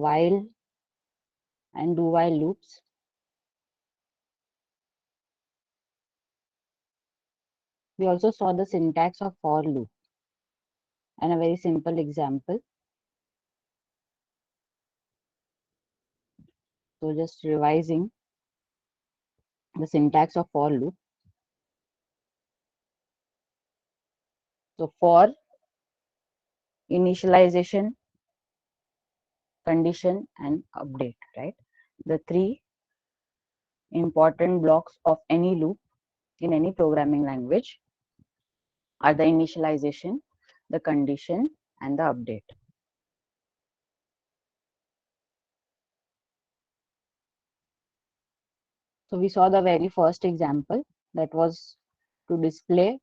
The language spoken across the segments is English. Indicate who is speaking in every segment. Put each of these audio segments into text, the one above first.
Speaker 1: while and do while loops. We also saw the syntax of for loop and a very simple example. So just revising the syntax of for loop. So for initialization, condition and update, right? The three important blocks of any loop in any programming language are the initialization, the condition and the update. So we saw the very first example, that was to display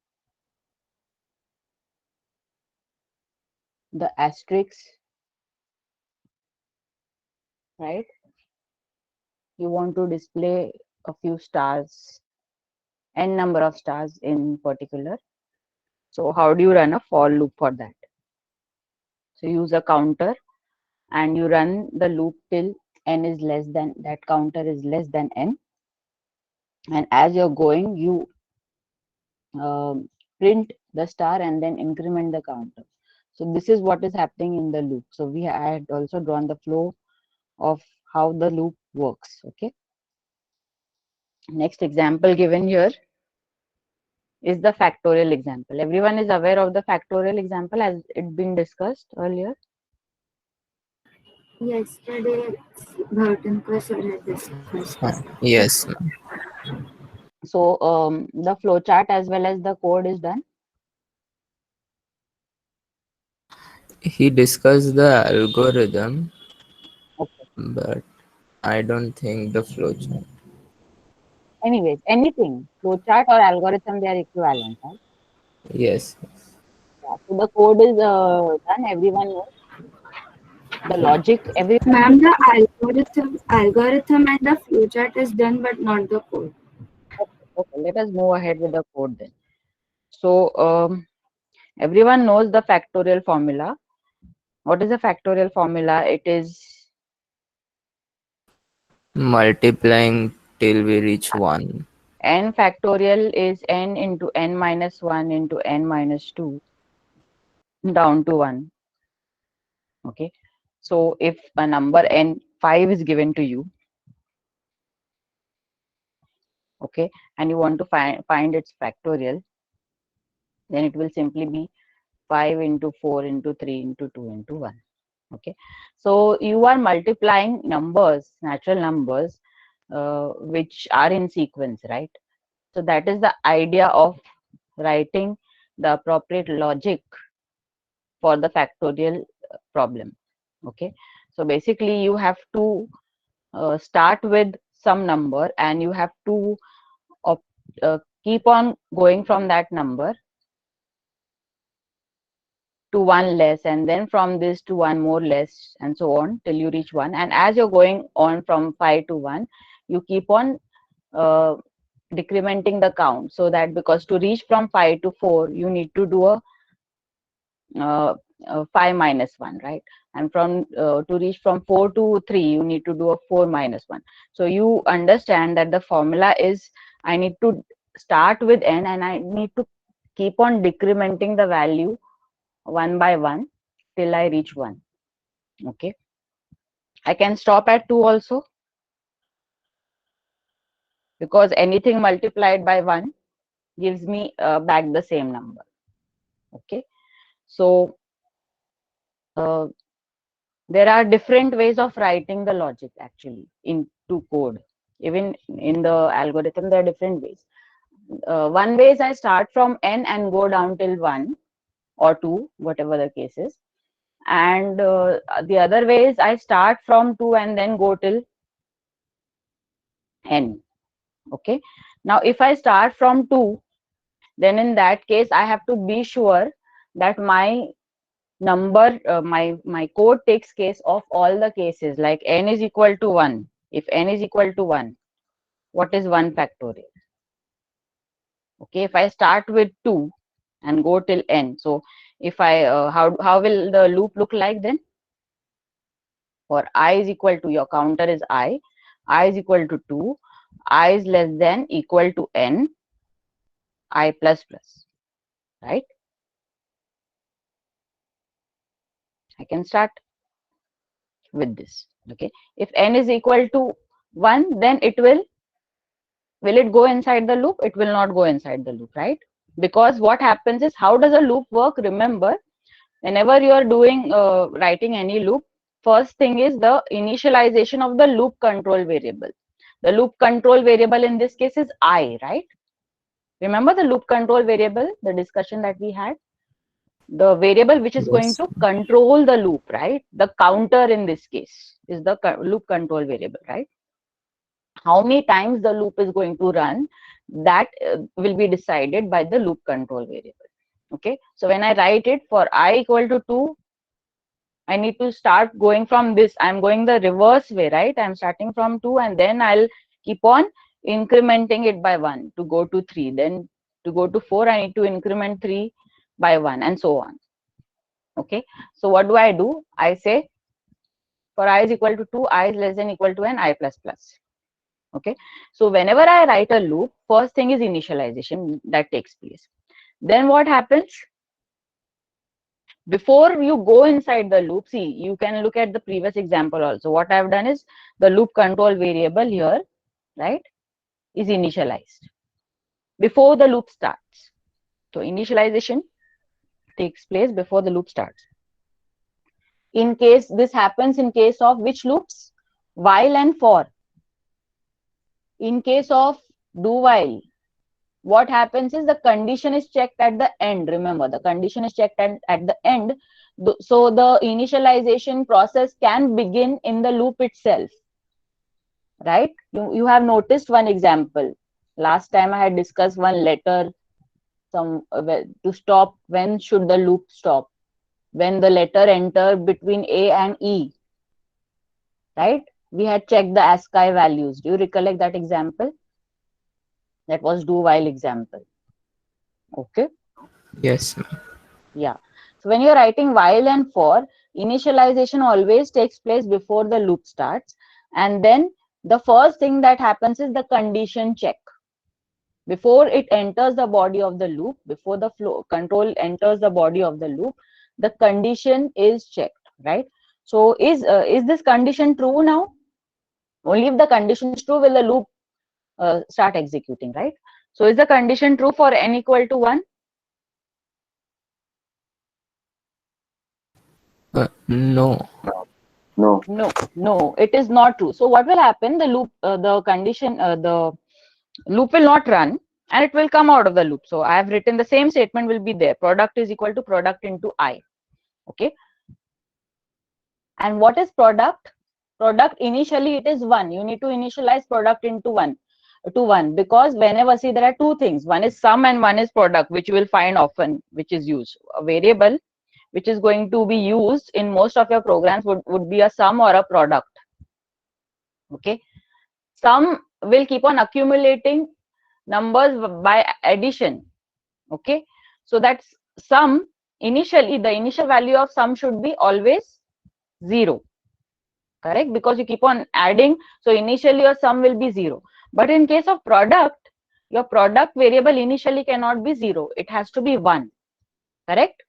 Speaker 1: the asterisk, right? You want to display a few stars, n number of stars in particular. So how do you run a for loop for that? So use a counter and you run the loop till n is less than, that counter is less than n. And as you're going, you print the star and then increment the counter. So this is what is happening in the loop. So I had also drawn the flow of how the loop works. Okay. Next example given here is the factorial example. Everyone is aware of the factorial example as it been discussed earlier.
Speaker 2: Yesterday, Bhartankar sir had discussed.
Speaker 3: Yes.
Speaker 1: So the flow chart as well as the code is done.
Speaker 3: He discussed the algorithm,
Speaker 1: Okay.
Speaker 3: but I don't think the flowchart.
Speaker 1: Anyways, anything, flow chart or algorithm, they are equivalent, right?
Speaker 3: Yes.
Speaker 1: Yeah. So the code is done. Everyone knows the logic. Everyone knows.
Speaker 2: Ma'am, the algorithm and the flowchart is done, but not the code.
Speaker 1: Okay, okay. Let us move ahead with the code then. So everyone knows the factorial formula. What is the factorial formula? It is
Speaker 3: Multiplying till we reach 1.
Speaker 1: n factorial is n into n minus 1 into n minus 2 down to 1. Okay. So if a number n 5 is given to you, okay, and you want to find its factorial, then it will simply be 5 into 4 into 3 into 2 into 1. Okay. So you are multiplying numbers, natural numbers, which are in sequence, right? So that is the idea of writing the appropriate logic for the factorial problem. Okay. So basically you have to start with some number and you have to keep on going from that number to one less, and then from this to one more less, and so on till you reach 1. And as you're going on from 5 to 1, you keep on uh, decrementing the count, so that because to reach from 5 to 4 you need to do a 5 minus 1, right? And from to reach from 4 to 3 you need to do a 4 minus 1. So you understand that the formula is, I need to start with n and I need to keep on decrementing the value one by one till I reach 1. Okay. I can stop at 2 also, because anything multiplied by 1 gives me back the same number. Okay. So there are different ways of writing the logic actually into code. Even in the algorithm there are different ways. One way is I start from n and go down till 1 or 2, whatever the case is. And the other way is I start from 2 and then go till n. Okay. Now if I start from 2, then in that case I have to be sure that my number my code takes case of all the cases, like n is equal to 1. If n is equal to 1, what is 1 factorial? Okay. If I start with 2 and go till n, so if I how will the loop look like then? For I is equal to, your counter is I is equal to 2, I is less than equal to n, I plus plus, right? I can start with this. Okay, if n is equal to 1, then will it go inside the loop? It will not go inside the loop, right? Because what happens is, how does a loop work? Remember, whenever you are doing writing any loop, first thing is the initialization of the loop control variable. The loop control variable in this case is I, right? Remember the loop control variable, the discussion that we had? The variable which is going
Speaker 3: Yes.
Speaker 1: to control the loop, right? The counter in this case is the loop control variable, right? How many times the loop is going to run, that will be decided by the loop control variable. Okay, so when I write it for I equal to 2, I need to start going from this. I'm going the reverse way, right? I'm starting from 2 and then I'll keep on incrementing it by 1 to go to 3. Then to go to 4, I need to increment 3 by 1 and so on. Okay, so what do? I say for I is equal to 2, I is less than equal to n, I plus plus. Okay, so whenever I write a loop, first thing is initialization that takes place. Then what happens? Before you go inside the loop, see, you can look at the previous example also. What I've done is the loop control variable here, right, is initialized before the loop starts. So initialization takes place before the loop starts. In case this happens in case of which loops? While and for. In case of do while, what happens is the condition is checked at the end. Remember, the condition is checked at the end. So the initialization process can begin in the loop itself, right? You have noticed one example. Last time I had discussed one letter, to stop. When should the loop stop? When the letter enter between A and E, right? We had checked the ASCII values. Do you recollect that example? That was do while example. Okay.
Speaker 3: Yes, ma'am.
Speaker 1: Yeah. So when you're writing while and for, initialization always takes place before the loop starts. And then the first thing that happens is the condition check. Before it enters the body of the loop, before the flow control enters the body of the loop, the condition is checked, right? So is this condition true now? Only if the condition is true will the loop start executing, right? So is the condition true for n equal to 1?
Speaker 3: No.
Speaker 4: No.
Speaker 1: No, it is not true. So what will happen? The loop, the loop will not run and it will come out of the loop. So I have written the same statement will be there. Product is equal to product into I. Okay. And what is product? Product initially it is 1. You need to initialize product into 1 to 1 because whenever, see, there are two things. One is sum and one is product, which you will find often, which is used. A variable which is going to be used in most of your programs would be a sum or a product. Okay, sum will keep on accumulating numbers by addition. Okay, so that's sum. Initially, the initial value of sum should be always 0, correct? Because you keep on adding, so initially your sum will be 0. But in case of product, your product variable initially cannot be 0. It has to be 1, correct?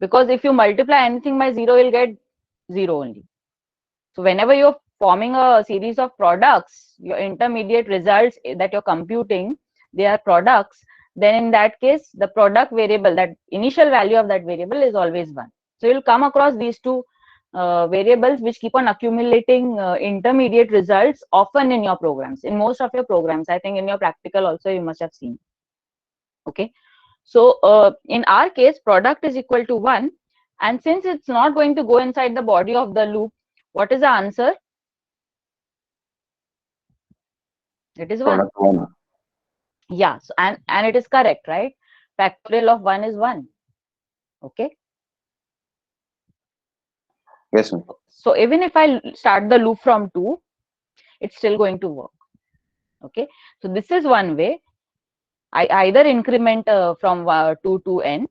Speaker 1: Because if you multiply anything by 0, you'll get 0 only. So whenever you're forming a series of products, your intermediate results that you're computing, they are products, then in that case, the product variable, that initial value of that variable is always 1. So you'll come across these two variables which keep on accumulating intermediate results often in your programs, in most of your programs. I think in your practical also you must have seen. Okay. So in our case, product is equal to 1. And since it's not going to go inside the body of the loop, what is the answer? It is 1.
Speaker 4: Product 1.
Speaker 1: Yeah, so, and it is correct, right? Factorial of 1 is 1. Okay.
Speaker 4: Yes, ma'am.
Speaker 1: So even if I start the loop from 2, it's still going to work. Okay. So this is one way. I either increment from 2 to n,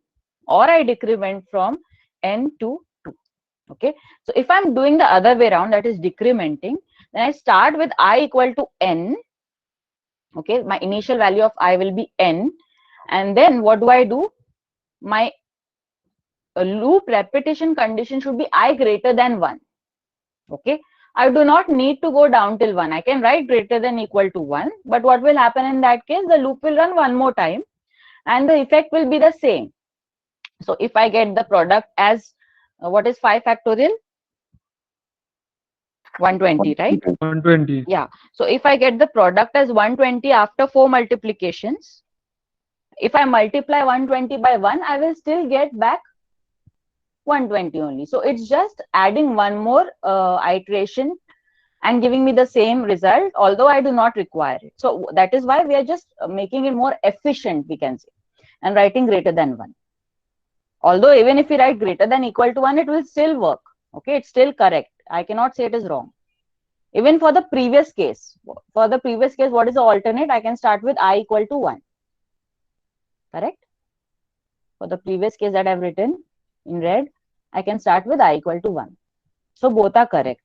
Speaker 1: or I decrement from n to 2. Okay, so if I'm doing the other way around, that is decrementing, then I start with I equal to n. Okay, my initial value of I will be n, and then what do? My loop repetition condition should be I greater than 1. Okay, I do not need to go down till 1. I can write greater than equal to 1, but what will happen in that case? The loop will run one more time and the effect will be the same. So if I get the product as what is 5 factorial? 120, right?
Speaker 5: 120.
Speaker 1: Yeah. So if I get the product as 120 after 4 multiplications, if I multiply 120 by 1, I will still get back 120 only. So it's just adding one more iteration and giving me the same result, although I do not require it. So that is why we are just making it more efficient, we can say, and writing greater than 1. Although even if we write greater than equal to 1, it will still work. Okay, it's still correct. I cannot say it is wrong. Even for the previous case, what is the alternate? I can start with I equal to 1. Correct? For the previous case that I've written in red, I can start with I equal to 1. So both are correct.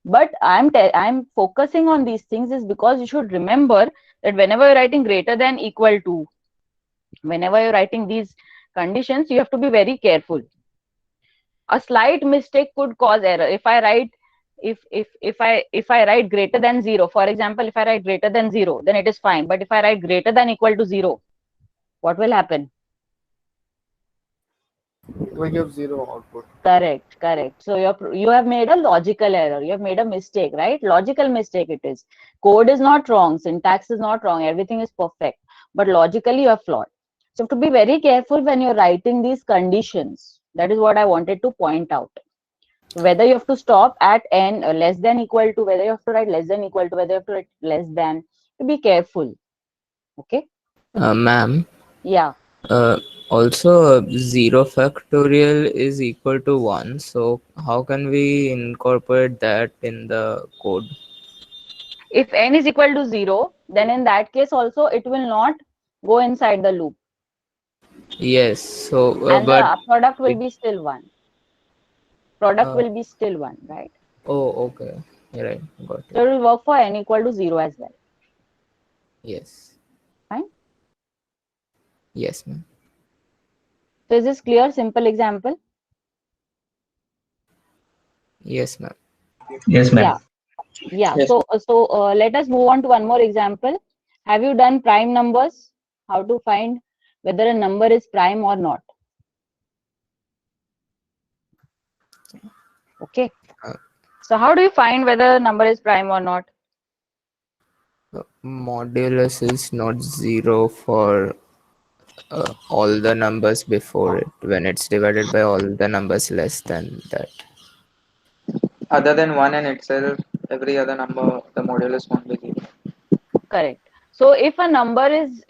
Speaker 1: But I'm focusing on these things is because you should remember that whenever you're writing greater than equal to, whenever you're writing these conditions, you have to be very careful. A slight mistake could cause error. If I write if I write greater than 0, for example, if I write greater than 0, then it is fine. But if I write greater than equal to 0, what will happen?
Speaker 6: It will give 0 output.
Speaker 1: Correct. So you have made a logical error. You have made a mistake, right? Logical mistake it is. Code is not wrong. Syntax is not wrong. Everything is perfect. But logically you are flawed. So to be very careful when you're writing these conditions. That is what I wanted to point out. Whether you have to stop at n less than equal to, whether you have to write less than equal to, whether you have to write less than. To be careful. Okay?
Speaker 3: Ma'am,
Speaker 1: Yeah.
Speaker 3: also 0 factorial is equal to 1. So how can we incorporate that in the code?
Speaker 1: If n is equal to 0, then in that case also it will not go inside the loop.
Speaker 3: Yes. So,
Speaker 1: And
Speaker 3: but
Speaker 1: the product will be still 1. Product
Speaker 3: Uh,
Speaker 1: will be still 1, right?
Speaker 3: oh, okay. You're right. Got
Speaker 1: So
Speaker 3: it.
Speaker 1: it will work for n equal to 0 as well.
Speaker 3: Yes.
Speaker 1: Fine.
Speaker 3: Yes, ma'am.
Speaker 1: So is this clear? Simple example?
Speaker 3: Yes, ma'am.
Speaker 7: Yes, ma'am.
Speaker 1: Yeah.
Speaker 6: Yes.
Speaker 1: So let us move on to one more example. Have you done prime numbers? How to find whether a number is prime or not? Okay.
Speaker 3: Uh,
Speaker 1: So how do you find whether a number is prime or not?
Speaker 3: Modulus is not 0 for all the numbers before it when it's divided by all the numbers less than that.
Speaker 6: Other than 1 in itself, every other number, the modulus won't be 0.
Speaker 1: Correct. So if a number is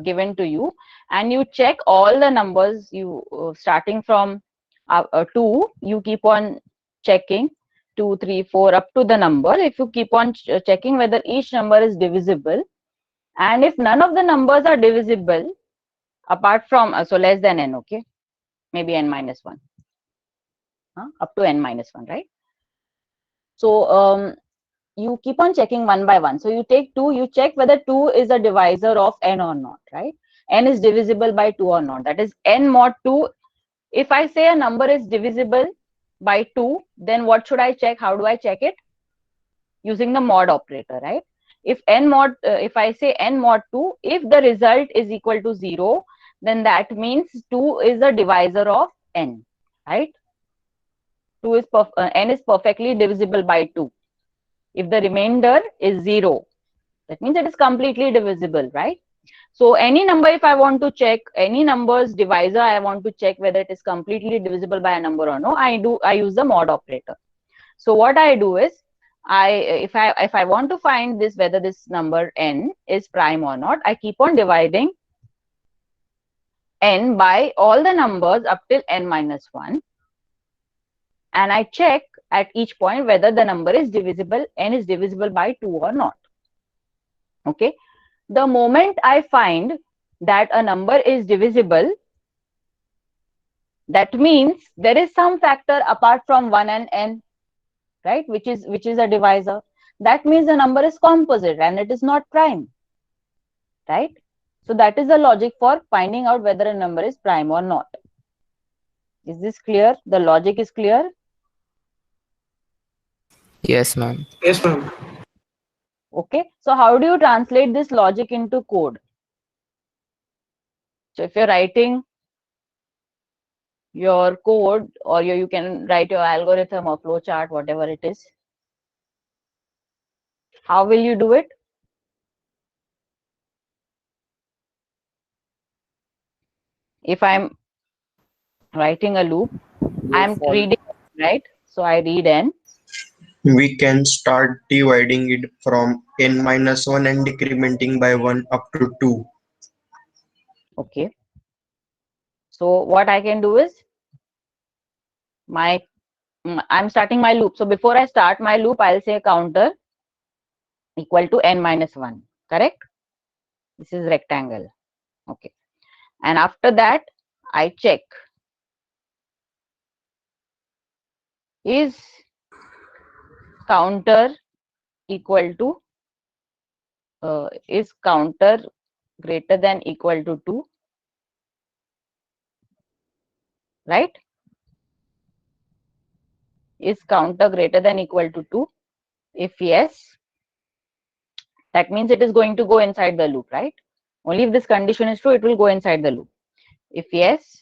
Speaker 1: given to you and you check all the numbers, you starting from 2, you keep on checking 2, 3, 4 up to the number. If you keep on checking whether each number is divisible, and if none of the numbers are divisible apart from so less than n, okay, maybe n minus 1, up to n minus 1, right? So you keep on checking one by one. So you take 2, you check whether 2 is a divisor of n or not, right? N is divisible by 2 or not. That is n mod 2. If I say a number is divisible by 2, then what should I check? How do I check it? Using the mod operator, right? If if I say n mod 2, if the result is equal to 0, then that means 2 is a divisor of n, right? N is perfectly divisible by 2. If the remainder is 0, that means it is completely divisible, right? So any number, if I want to check any number's divisor, I want to check whether it is completely divisible by a number or no, I use the mod operator. So what I do is, if I want to find this, whether this number n is prime or not, I keep on dividing n by all the numbers up till n minus 1, and I check at each point whether the number is divisible, n is divisible by 2 or not. Okay. The moment I find that a number is divisible, That means there is some factor apart from 1 and n, right, which is a divisor. That means the number is composite and it is not prime, right? So that is the logic for finding out whether a number is prime or not. Is this clear? The logic is clear?
Speaker 3: Yes, ma'am.
Speaker 5: Yes, ma'am.
Speaker 1: Okay, so how do you translate this logic into code? So if you're writing your code, or you can write your algorithm or flow chart, whatever it is, how will you do it? If I'm writing a loop, I'm reading, right? So I read n.
Speaker 5: We can start dividing it from n minus 1 and decrementing by 1 up to 2.
Speaker 1: Okay. So what I can do is I'm starting my loop. So before I start my loop, I'll say counter equal to n minus 1. Correct? This is rectangle. Okay. And after that, I check, is counter equal to is counter greater than equal to 2, right? Is counter greater than equal to 2? If yes, that means it is going to go inside the loop, right? Only if this condition is true, it will go inside the loop. If yes,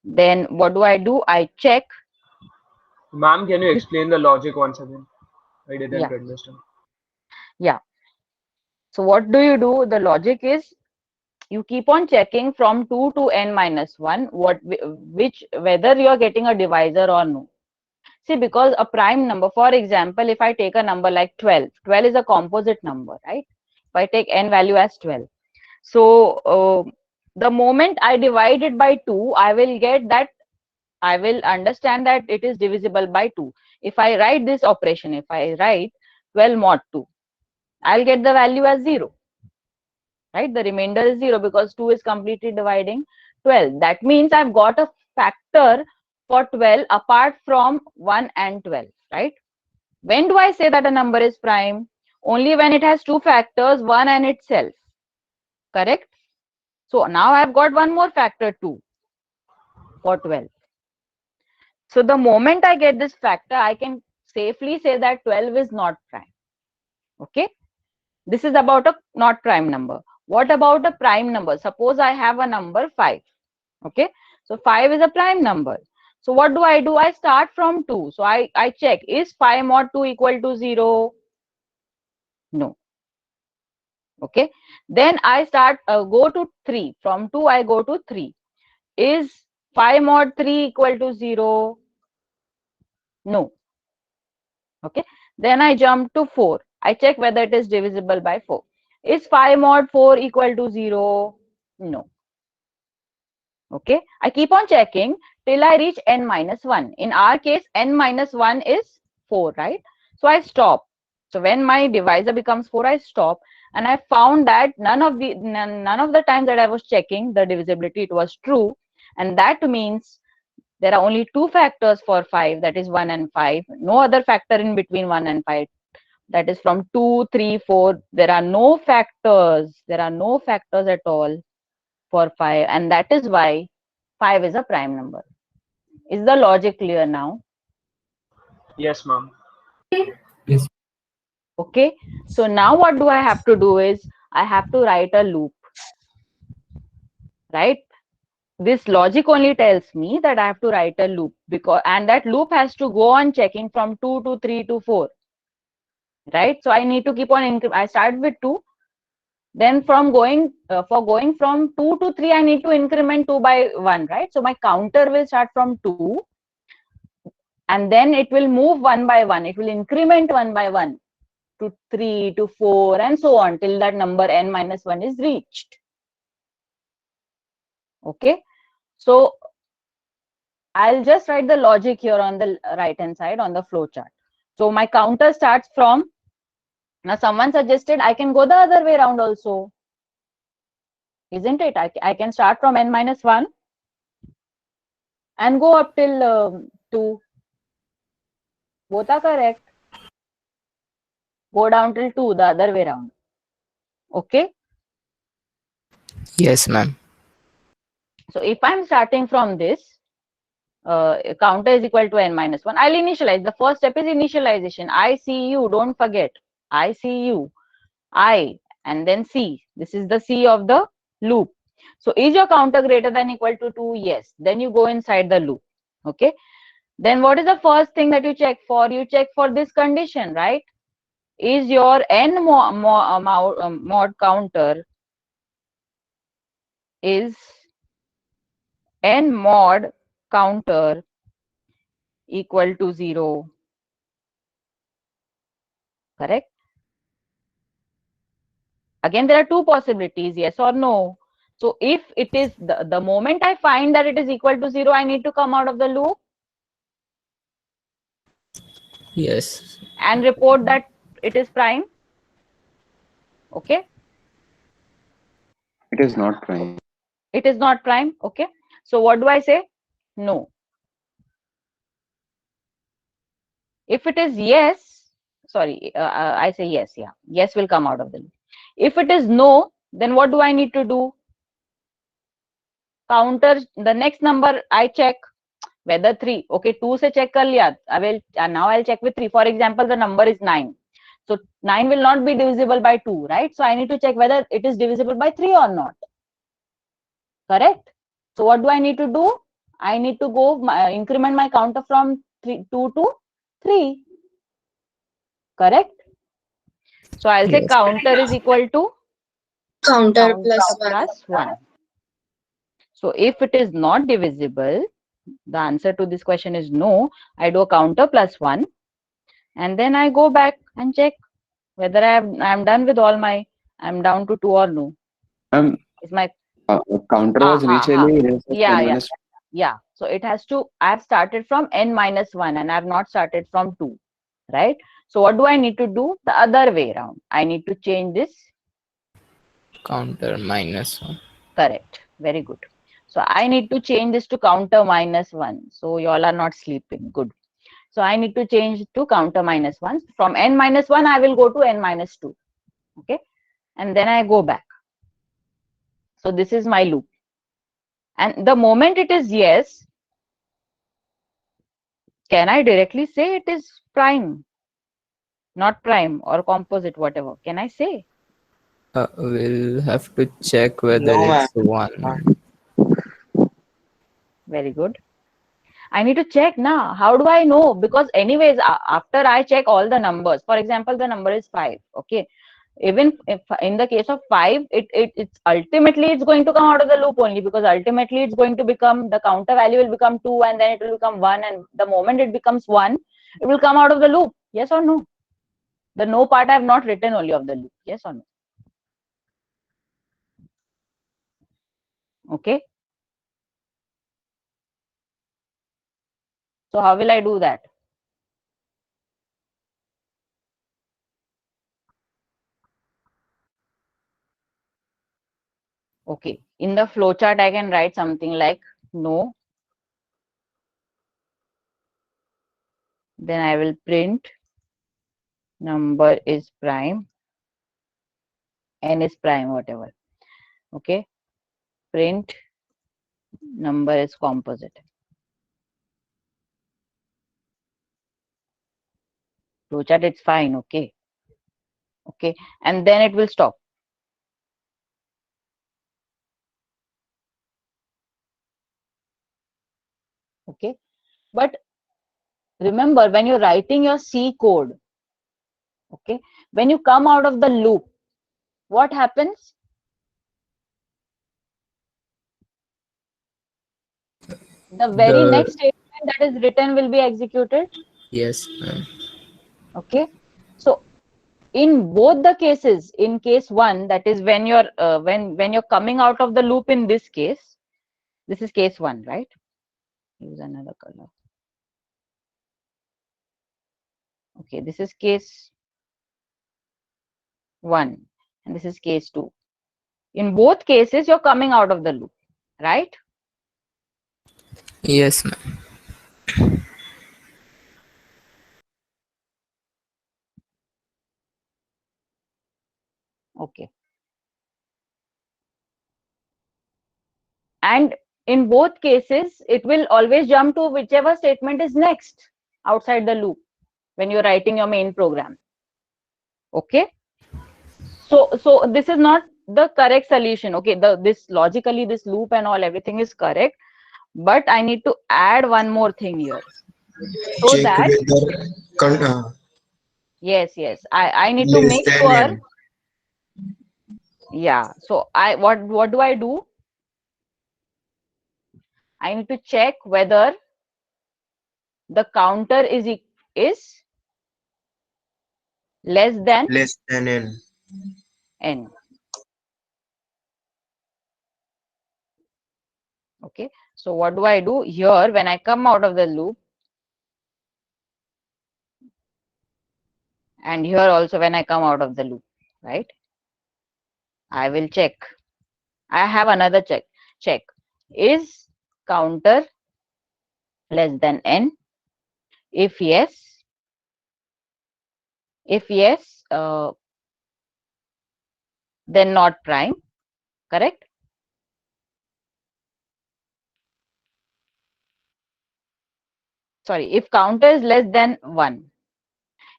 Speaker 1: then what do? I check.
Speaker 7: Ma'am, can you explain the logic once again? I didn't
Speaker 1: Yeah.
Speaker 7: understand.
Speaker 1: Yeah. So what do? The logic is you keep on checking from 2 to n minus 1, whether you are getting a divisor or no. See, because a prime number, for example, if I take a number like 12, 12 is a composite number, right? If I take n value as 12. So the moment I divide it by 2, I will understand that it is divisible by 2. If I write this operation, if I write 12 mod 2, I'll get the value as 0, right? The remainder is 0 because 2 is completely dividing 12. That means I've got a factor for 12 apart from 1 and 12, right? When do I say that a number is prime? Only when it has two factors, 1 and itself, correct? So now I've got one more factor 2 for 12. So the moment I get this factor, I can safely say that 12 is not prime. Okay. This is about a not prime number. What about a prime number? Suppose I have a number 5. Okay. So 5 is a prime number. So what do? I start from 2. So I check, is 5 mod 2 equal to 0? No. Okay. Then I start, go to 3. From 2, I go to 3. Is 5 mod 3 equal to 0? No. Okay. Then I jump to 4. I check whether it is divisible by 4. Is 5 mod 4 equal to 0? No. Okay. I keep on checking till I reach n minus 1. In our case, n minus 1 is 4, right? So I stop. So when my divisor becomes 4, I stop. And I found that none of the times that I was checking the divisibility, it was true. And that means there are only two factors for 5, that is 1 and 5. No other factor in between 1 and 5. That is from 2, 3, 4. There are no factors. There are no factors at all for 5. And that is why 5 is a prime number. Is the logic clear now?
Speaker 7: Yes, ma'am.
Speaker 1: Okay. So now what do I have to do is I have to write a loop. Right? This logic only tells me that I have to write a loop, and that loop has to go on checking from 2 to 3 to 4, right? So I need to keep on I start with 2, then from going from 2 to 3, I need to increment 2 by 1, right? So my counter will start from 2 and then it will move 1 by 1. It will increment 1 by 1 to 3 to 4 and so on till that number n minus 1 is reached. Okay. So I'll just write the logic here on the right hand side on the flow chart. So my counter starts from, now someone suggested I can go the other way around also. Isn't it? I can start from n minus 1 and go up till 2. Both are correct. Go down till 2, the other way around. Okay.
Speaker 3: Yes, ma'am.
Speaker 1: So if I'm starting from this, counter is equal to n minus 1. I'll initialize. The first step is initialization. I see you. Don't forget. I see you. I and then C. This is the C of the loop. So is your counter greater than equal to 2? Yes. Then you go inside the loop. Okay. Then what is the first thing that you check for? You check for this condition, right? Is your mod counter is n mod counter equal to 0? Correct? Again, there are two possibilities, yes or no. So if it is the moment I find that it is equal to 0, I need to come out of the loop
Speaker 3: Yes.
Speaker 1: and report that it is prime. Okay.
Speaker 4: It is not prime.
Speaker 1: It is not prime. Okay. So what do I say? No. If it is yes, sorry, I say yes. Yeah. Yes will come out of the loop. If it is no, then what do I need to do? Counter the next number I check whether 3. Okay, 2 se check kar liya. I will now I'll check with 3. For example, the number is 9. So 9 will not be divisible by 2, right? So I need to check whether it is divisible by 3 or not. Correct? So what do I need to do? I need to go increment my counter from 2 to 3. Correct? So I'll say
Speaker 3: Yes.
Speaker 1: counter is equal to
Speaker 2: Counter
Speaker 1: counter plus 1. So if it is not divisible, the answer to this question is no. I do a counter plus 1 and then I go back and check whether I'm done with all my, I'm down to 2 or no. Is my
Speaker 4: Counter was initially raised as
Speaker 1: yeah,
Speaker 4: n
Speaker 1: yeah,
Speaker 4: minus
Speaker 1: yeah. So it has to, I've started from n minus 1 and I've not started from 2, right? So what do I need to do? The other way around. I need to change this.
Speaker 3: Counter minus 1.
Speaker 1: Correct. Very good. So I need to change this to counter minus 1. So you all are not sleeping. Good. So I need to change to counter minus 1. From n minus 1, I will go to n minus 2. Okay. And then I go back. So this is my loop. And the moment it is yes, can I directly say it is prime? Not prime or composite, whatever. Can I say?
Speaker 3: We'll have to check whether
Speaker 6: No,
Speaker 3: it's 1.
Speaker 1: Very good. I need to check now. How do I know? Because anyways, after I check all the numbers, for example, the number is 5. Okay. Even if in the case of 5, it's ultimately it's going to come out of the loop only, because ultimately it's going to become, the counter value will become 2 and then it will become 1, and the moment it becomes 1, it will come out of the loop. Yes or no? The no part I have not written only of the loop. Yes or no? Okay. So how will I do that? Okay. In the flowchart, I can write something like no. Then I will print number is prime, n is prime, whatever. Okay. Print number is composite. Flowchart, it's fine. Okay. Okay. And then it will stop. Okay. But remember, when you're writing your C code, okay, when you come out of the loop, what happens? The very next statement that is written will be executed.
Speaker 3: Yes, ma'am.
Speaker 1: Okay. So in both the cases, in case 1, that is when you're when you're coming out of the loop, in this case, this is case 1, right? Use another color. Okay, this is case 1 and this is case 2. In both cases, you're coming out of the loop, right?
Speaker 3: Yes, ma'am.
Speaker 1: Okay. And in both cases, it will always jump to whichever statement is next outside the loop when you're writing your main program. Okay. So this is not the correct solution. Okay. This logically, this loop and all, everything is correct. But I need to add one more thing here. So
Speaker 5: Check
Speaker 1: that,
Speaker 5: whether
Speaker 1: yes, I need to
Speaker 5: less
Speaker 1: make
Speaker 5: than
Speaker 1: sure.
Speaker 5: n.
Speaker 1: Yeah. So what do I do? I need to check whether the counter is less than
Speaker 5: Less than n.
Speaker 1: n. Okay. So what do I do here when I come out of the loop? And here also when I come out of the loop, right? I will check. I have another check. Check. Is counter less than n? If yes, then not prime, correct? Sorry, if counter is less than 1.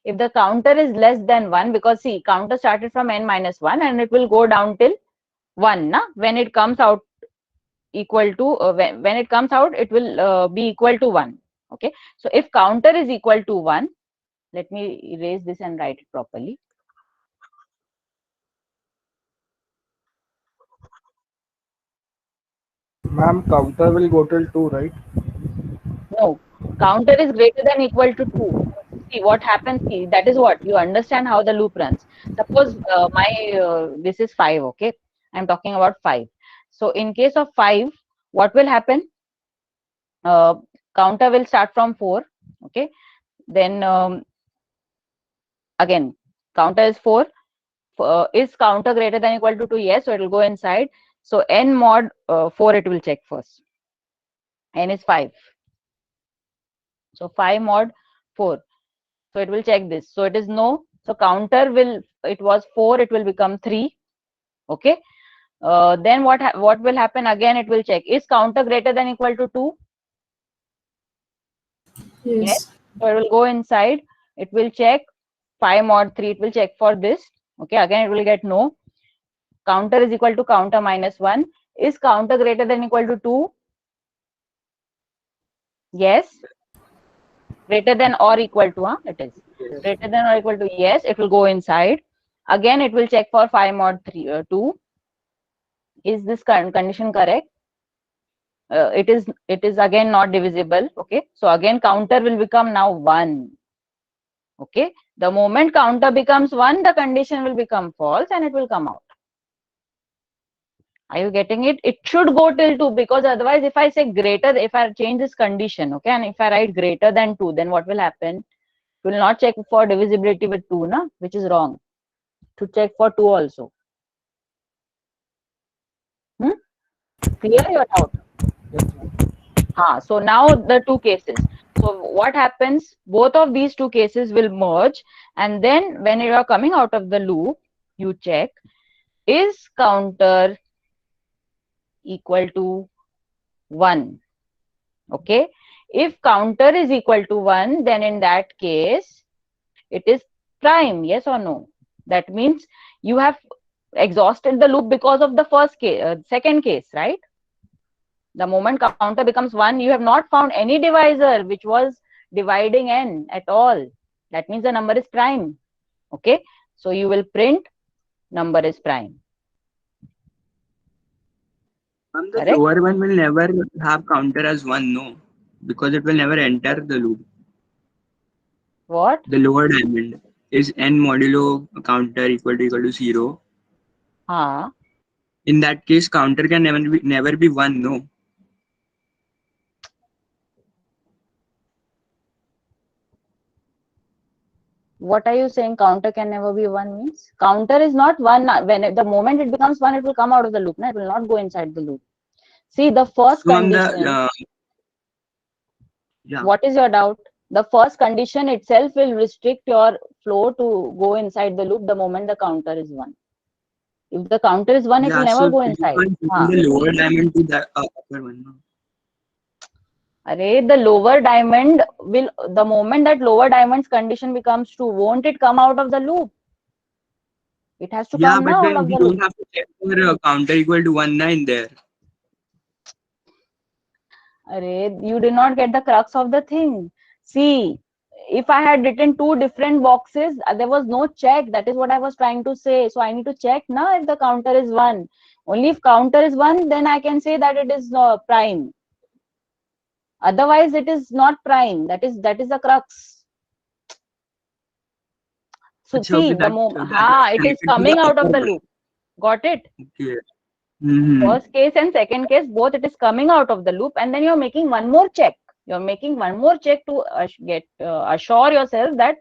Speaker 1: If the counter is less than 1, because see, counter started from n minus 1 and it will go down till 1, na? When it comes out equal to, when it comes out, it will be equal to 1. Okay, so if counter is equal to 1, let me erase this and write it properly.
Speaker 7: Ma'am, counter will go till 2, right?
Speaker 1: No, counter is greater than equal to 2. See what happens, see, that is what you understand how the loop runs. Suppose this is 5, okay? I'm talking about 5. So in case of 5, what will happen? Counter will start from 4, okay? Then again, counter is 4. Is counter greater than equal to 2? Yes, so it will go inside. So n mod 4 it will check first. N is 5. So 5 mod 4. So it will check this. So it is no. So counter will, it was 4, it will become 3. Okay. Then what will happen again? It will check. Is counter greater than equal to 2? Yes.
Speaker 2: Yes.
Speaker 1: So it will go inside. It will check 5 mod 3. It will check for this. Okay. Again, it will get no. Counter is equal to counter minus 1. Is counter greater than equal to 2? Yes. Greater than or equal to, it is. Greater than or equal to, yes. It will go inside. Again, it will check for 5 mod 3, 2. Is this condition correct? It is again not divisible. Okay. So again, counter will become now 1. Okay. The moment counter becomes 1, the condition will become false and it will come out. Are you getting it? It should go till 2, because otherwise if I say greater, if I change this condition, okay, and if I write greater than 2, then what will happen? It will not check for divisibility with 2, na? Which is wrong. To check for 2 also. Clear your doubt? So now the two cases. So what happens? Both of these two cases will merge, and then when you are coming out of the loop, you check, is counter equal to 1? Okay. If counter is equal to 1, then in that case, it is prime. Yes or no? That means you have exhausted the loop because of the first case, second case, right? The moment counter becomes 1, you have not found any divisor which was dividing n at all. That means the number is prime. Okay. So you will print number is prime.
Speaker 8: And the
Speaker 1: Correct?
Speaker 8: lower one will never have counter as 1, no, because it will never enter the loop.
Speaker 1: What?
Speaker 8: The lower diamond is n modulo counter equal to 0. In that case, counter can never be 1, no.
Speaker 1: What are you saying? Counter can never be 1 means? Counter is not 1. When the moment it becomes 1, it will come out of the loop. No? It will not go inside the loop. See, the first
Speaker 8: So on
Speaker 1: condition.
Speaker 8: the Yeah.
Speaker 1: What is your doubt? The first condition itself will restrict your flow to go inside the loop the moment the counter is 1. If the counter is 1, it will
Speaker 8: Yeah,
Speaker 1: never
Speaker 8: so
Speaker 1: go
Speaker 8: you
Speaker 1: inside.
Speaker 8: can't join the lower diamond to the upper one. No?
Speaker 1: Array, the lower diamond will, the moment that lower diamond's condition becomes true, won't it come out of the loop? It has to
Speaker 8: Yeah,
Speaker 1: come
Speaker 8: but
Speaker 1: now out
Speaker 8: then
Speaker 1: of
Speaker 8: we
Speaker 1: the
Speaker 8: don't
Speaker 1: loop.
Speaker 8: have to check for counter equal to 1 9 there.
Speaker 1: Array, you did not get the crux of the thing. See, if I had written 2 different boxes, there was no check. That is what I was trying to say. So I need to check now if the counter is 1. Only if counter is 1, then I can say that it is prime. Otherwise, it is not prime. That is the crux. So
Speaker 8: Achha, okay,
Speaker 1: see, the
Speaker 8: that,
Speaker 1: moment,
Speaker 8: that
Speaker 1: it is
Speaker 8: connected to
Speaker 1: coming
Speaker 8: the
Speaker 1: out of
Speaker 8: upper
Speaker 1: the
Speaker 8: one.
Speaker 1: loop. Got it?
Speaker 8: Okay. Mm-hmm.
Speaker 1: First case and second case, both it is coming out of the loop, and then you're making one more check. You're making one more check to assure yourself that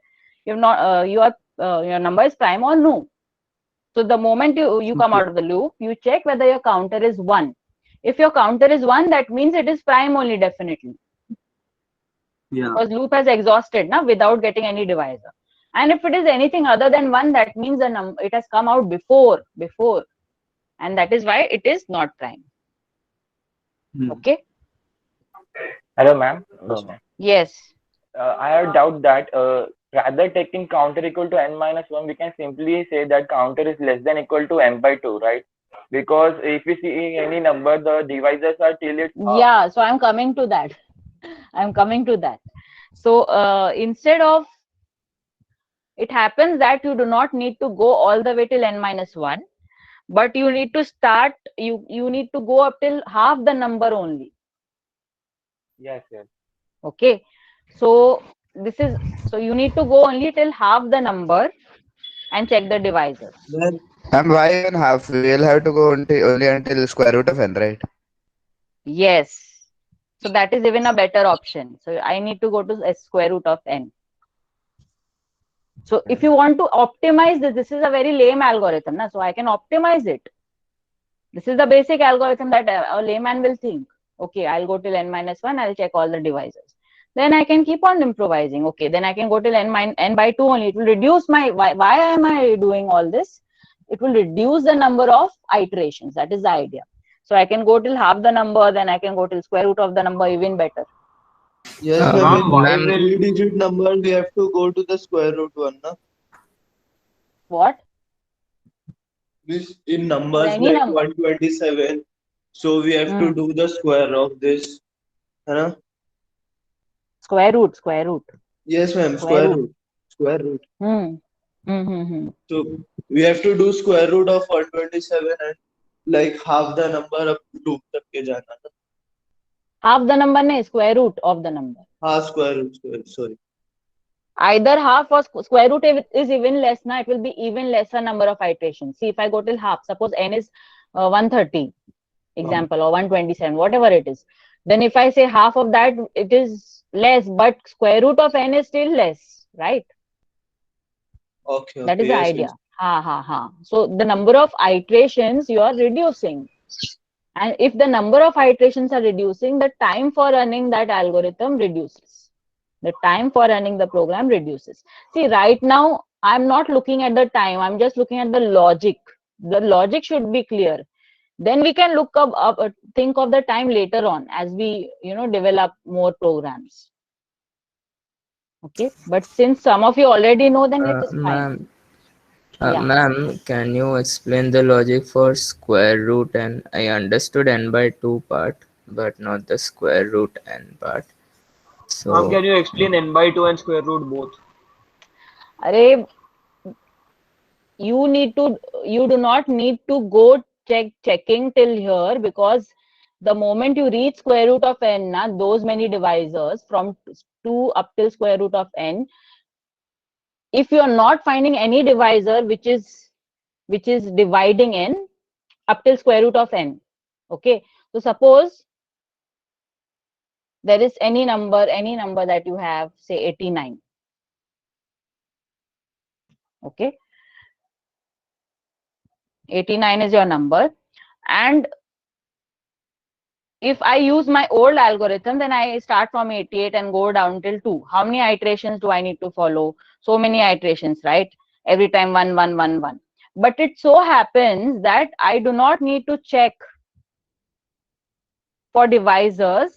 Speaker 1: you're not your number is prime or no. So the moment you come
Speaker 8: Okay.
Speaker 1: out of the loop, you check whether your counter is 1. If your counter is 1, that means it is prime only, definitely.
Speaker 8: Yeah.
Speaker 1: Because loop has exhausted now without getting any divisor. And if it is anything other than 1, that means it has come out before, and that is why it is not prime.
Speaker 8: Hmm.
Speaker 1: Okay.
Speaker 9: Hello, ma'am.
Speaker 1: Yes.
Speaker 9: I have doubt that rather taking counter equal to n minus 1, we can simply say that counter is less than equal to m by 2, right? Because if we see any number, the divisors are till its half.
Speaker 1: Yeah, so I'm coming to that. I'm coming to that. So instead of, it happens that you do not need to go all the way till n minus 1, but you need to start, you need to go up till half the number only.
Speaker 9: Yes, yes.
Speaker 1: Okay. So this is, so you need to go only till half the number and check the divisors.
Speaker 8: Well,
Speaker 3: And why even half? We'll have to go only until square root of n, right?
Speaker 1: Yes. So that is even a better option. So I need to go to square root of n. So if you want to optimize this is a very lame algorithm. So I can optimize it. This is the basic algorithm that a layman will think. Okay, I'll go till n minus 1, I'll check all the divisors. Then I can keep on improvising. Okay, then I can go till n by 2 only. It will reduce my, why am I doing all this? It will reduce the number of iterations. That is the idea. So I can go till half the number, then I can go till square root of the number, even better.
Speaker 10: Yes, ma'am.
Speaker 7: Ma'am, why
Speaker 10: In
Speaker 7: will
Speaker 10: 3-digit number, we have to go to the square root one, na?
Speaker 1: What?
Speaker 10: This in
Speaker 1: For
Speaker 10: numbers
Speaker 1: any
Speaker 10: like
Speaker 1: number.
Speaker 10: 127. So we have to do the square of this. Huh?
Speaker 1: Square root.
Speaker 10: Yes, ma'am.
Speaker 1: Square root.
Speaker 10: Square root. So we have to do square root of 127 and like half the number up loop tak ke jana. Na?
Speaker 1: Half the number nahi, square root of the number.
Speaker 10: Half square root, sorry.
Speaker 1: Either half or square root is even less, na, it will be even lesser number of iterations. See, if I go till half, suppose n is 130, example, or 127, whatever it is. Then if I say half of that, it is less, but square root of n is still less, right?
Speaker 10: Okay,
Speaker 1: That is the
Speaker 10: yes,
Speaker 1: idea.
Speaker 10: yes.
Speaker 1: So the number of iterations you are reducing. And if the number of iterations are reducing, the time for running that algorithm reduces. The time for running the program reduces. See, right now, I'm not looking at the time. I'm just looking at the logic. The logic should be clear. Then we can look up think of the time later on as we, develop more programs. Okay. But since some of you already know, then it is fine.
Speaker 3: Ma'am, ma'am, can you explain the logic for square root n? I understood n by 2 part, but not the square root n part.
Speaker 7: ma'am,
Speaker 3: So,
Speaker 7: can you explain n by 2 and square root both?
Speaker 1: Array, you do not need to go checking till here, because the moment you reach square root of n, those many divisors from 2 up till square root of n, if you are not finding any divisor which is dividing n up till square root of n, okay, so suppose there is any number that you have, say 89, okay, 89 is your number, and if I use my old algorithm, then I start from 88 and go down till 2. How many iterations do I need to follow? So many iterations, right? Every time 1, 1, 1, 1. But it so happens that I do not need to check for divisors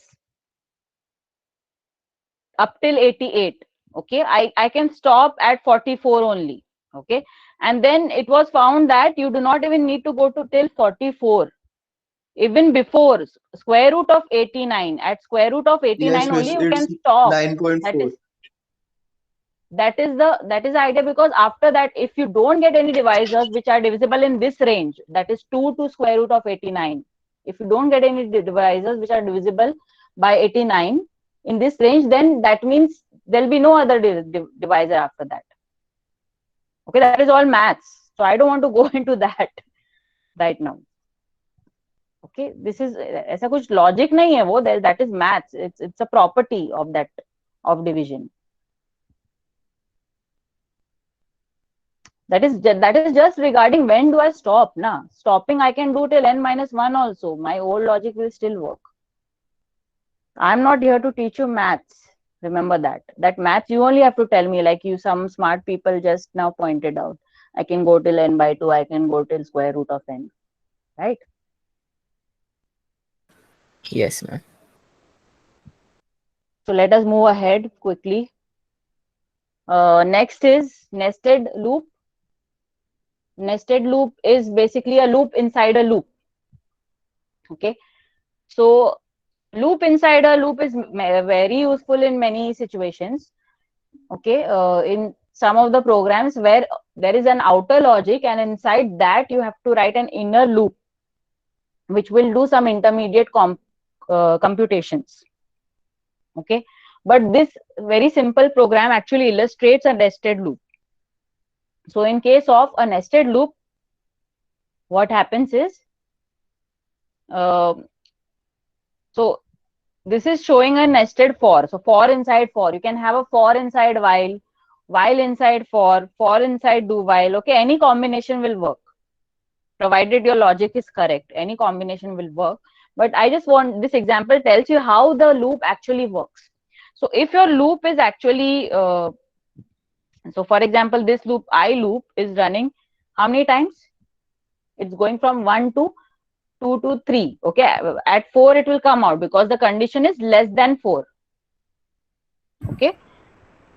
Speaker 1: up till 88. Okay, I can stop at 44 only. Okay, and then it was found that you do not even need to go to till 44. Even before square root of 89, at square root of 89
Speaker 10: Yes,
Speaker 1: only
Speaker 10: miss.
Speaker 1: you
Speaker 10: It's
Speaker 1: can stop.
Speaker 10: 9.4.
Speaker 1: That is the idea, because after that, if you don't get any divisors which are divisible in this range, that is 2 to square root of 89, if you don't get any divisors which are divisible by 89 in this range, then that means there'll be no other divisor after that. Okay, that is all maths, so I don't want to go into that right now. Okay, this is ऐसा कुछ logic नहीं है वो, that is maths. It's a property of that, of division. That is just regarding when do I stop. Na stopping I can do till n-1 also. My old logic will still work. I'm not here to teach you maths. Remember that maths you only have to tell me, like you some smart people just now pointed out. I can go till n/2. I can go till square root of n. Right?
Speaker 3: Yes, ma'am.
Speaker 1: So let us move ahead quickly. Next is nested loop. Nested loop is basically a loop inside a loop. Okay, so loop inside a loop is very useful in many situations. Okay, in some of the programs where there is an outer logic and inside that you have to write an inner loop which will do some intermediate computations. Okay, but this very simple program actually illustrates a nested loop. So in case of a nested loop, what happens is, so this is showing a nested for. So for inside for, you can have a for inside while inside for inside do while. Okay, any combination will work, provided your logic is correct. Any combination will work. But I just want, this example tells you how the loop actually works. So if your loop is actually, so for example, this loop, I loop is running how many times? It's going from 1 to 2 to 3. Okay, at 4 it will come out because the condition is less than 4. Okay,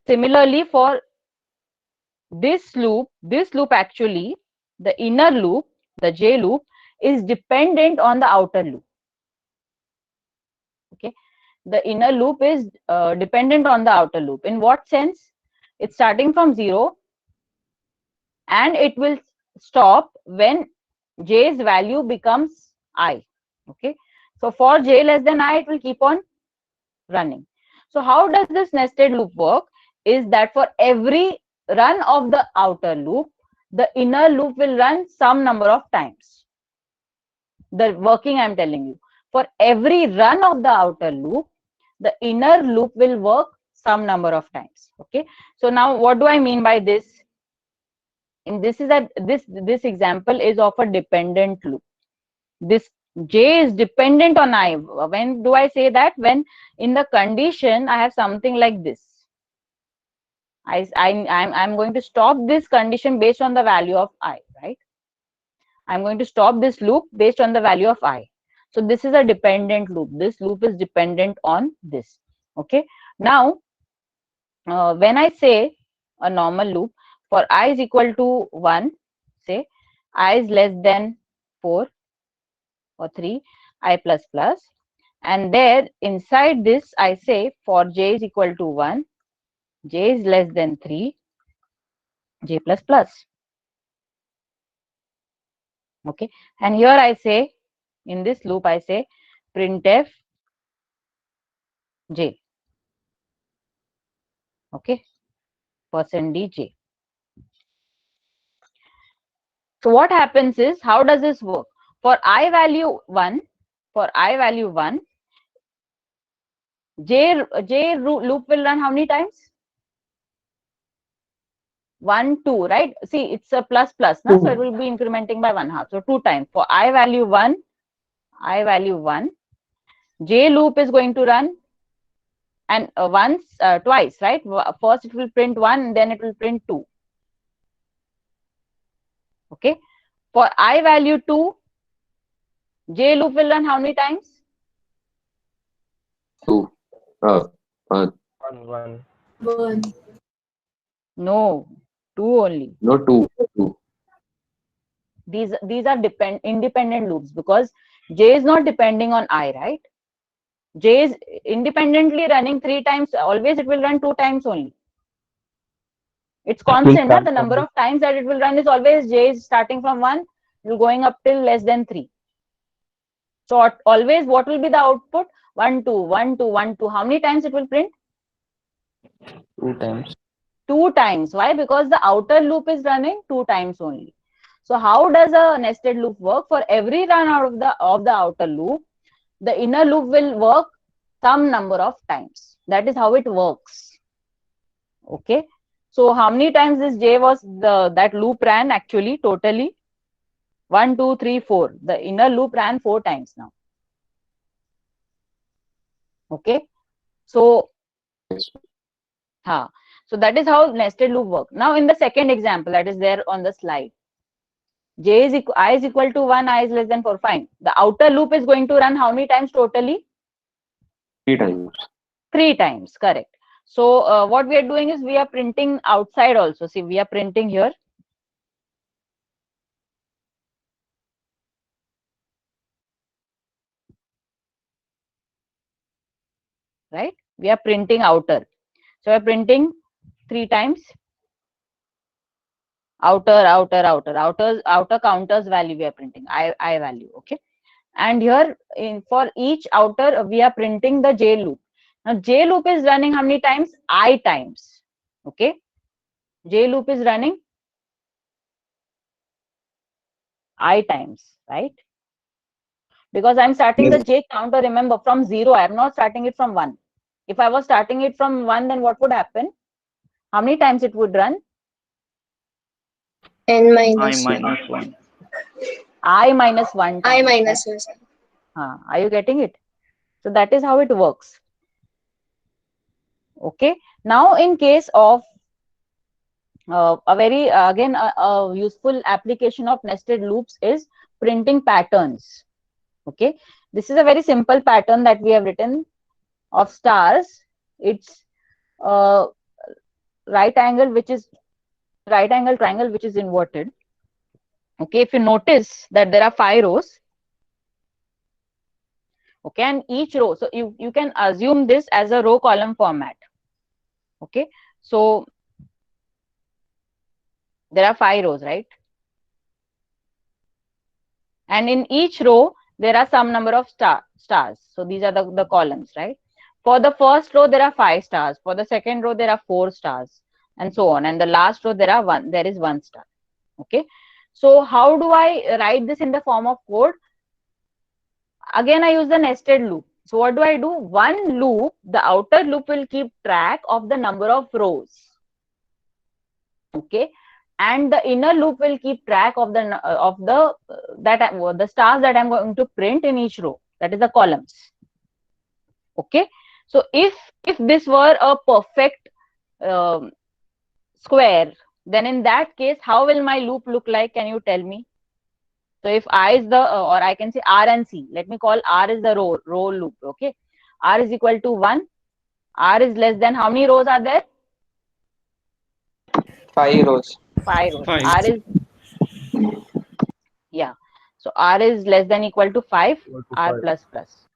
Speaker 1: similarly for this loop actually, the inner loop, the J loop, is dependent on the outer loop. Okay, the inner loop is dependent on the outer loop. In what sense? It's starting from 0 and it will stop when J's value becomes I. Okay, so for J less than I, it will keep on running. So how does this nested loop work? Is that for every run of the outer loop, the inner loop will run some number of times. The working I'm telling you. For every run of the outer loop, the inner loop will work some number of times. Okay, so now what do I mean by this? And this is that this example is of a dependent loop. This J is dependent on I. When do I say that? When in the condition I have something like this. I'm going to stop this condition based on the value of I, right? I'm going to stop this loop based on the value of I. So this is a dependent loop. This loop is dependent on this. Okay. Now, when I say a normal loop, for I is equal to 1, say I is less than 4 or 3, I plus plus, and there inside this I say for J is equal to 1, J is less than 3, J plus plus. Okay, and here I say, in this loop I say printf J. Okay, %dj. So what happens is, how does this work? For I value 1, J loop will run how many times? 1, 2, right? See, it's a plus plus, no? So it will be incrementing by 1/2. So 2 times. For I value 1, J loop is going to run and twice, right? First it will print 1, then it will print 2. Okay. For I value 2, J loop will run how many times?
Speaker 4: 2. Uh, uh,
Speaker 7: 1.
Speaker 2: One.
Speaker 1: No, 2 only.
Speaker 4: no, 2. 2.
Speaker 1: These are independent loops because J is not depending on I, right? J is independently running 3 times. Always it will run 2 times only. It's constant. Na? The number of times that it will run is always J is starting from 1, it will going up till less than 3. So always what will be the output? 1, 2, 1, 2, 1, 2. How many times it will print?
Speaker 3: 2 times.
Speaker 1: 2 times. Why? Because the outer loop is running 2 times only. So how does a nested loop work? For every run out of the outer loop, the inner loop will work some number of times. That is how it works. Okay. So how many times this J was that loop ran actually totally? 1, 2, 3, 4. The inner loop ran 4 times now. Okay. So, so that is how nested loop work. Now in the second example that is there on the slide, I is equal to 1, I is less than 4. Fine. The outer loop is going to run how many times totally?
Speaker 4: 3 times.
Speaker 1: 3 times, correct. So what we are doing is we are printing outside also. See, we are printing here. Right? We are printing outer. So we are printing 3 times. Outer counters value we are printing. I value. Okay. And here for each outer we are printing the J loop. Now J loop is running how many times? I times. Okay. J loop is running I times, right? Because I'm starting the J counter, remember, from 0. I am not starting it from 1. If I was starting it from 1, then what would happen? How many times it would run?
Speaker 11: N
Speaker 8: I
Speaker 11: minus
Speaker 8: minus 1.
Speaker 1: I minus 1
Speaker 11: I
Speaker 1: times.
Speaker 11: minus 1.
Speaker 1: Are you getting it? So that is how it works. Okay. Now in case of a very again a useful application of nested loops is printing patterns. Okay, this is a very simple pattern that we have written of stars. It's right angle triangle which is inverted. Okay, if you notice that there are 5 rows. Okay, and each row, so you can assume this as a row column format. Okay, so there are 5 rows, right? And in each row there are some number of stars. So these are the columns, right? For the first row there are 5 stars. For the second row there are 4 stars, and so on. And the last row there is 1 star. Okay. So how do I write this in the form of code? Again, I use the nested loop. So what do I do? One loop, the outer loop will keep track of the number of rows. Okay. And the inner loop will keep track of the stars that I'm going to print in each row. That is the columns. Okay. So if this were a perfect square, then in that case, how will my loop look like? Can you tell me? So if I is the or I can say R and C. Let me call R is the row loop. Okay. R is equal to 1. R is less than how many rows are there?
Speaker 6: 5 rows.
Speaker 1: 5 rows.
Speaker 8: 5.
Speaker 1: R is, yeah. So R is less than equal to 5. R plus plus.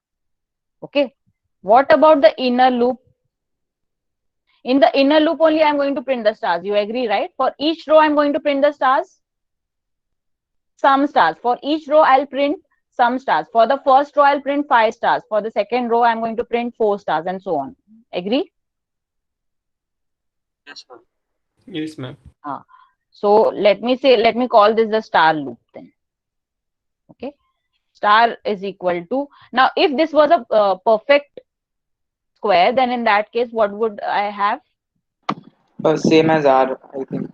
Speaker 1: Okay. What about the inner loop? In the inner loop only I'm going to print the stars. You agree, right? For each row I'm going to print the stars. Some stars. For each row I'll print some stars. For the first row I'll print 5 stars. For the second row I'm going to print 4 stars and so on. Agree?
Speaker 8: Yes, ma'am. Yes, ma'am.
Speaker 1: So let me call this the star loop then. Okay. Star is equal to, now if this was a perfect square, then in that case what would I have?
Speaker 6: Same as R, I think.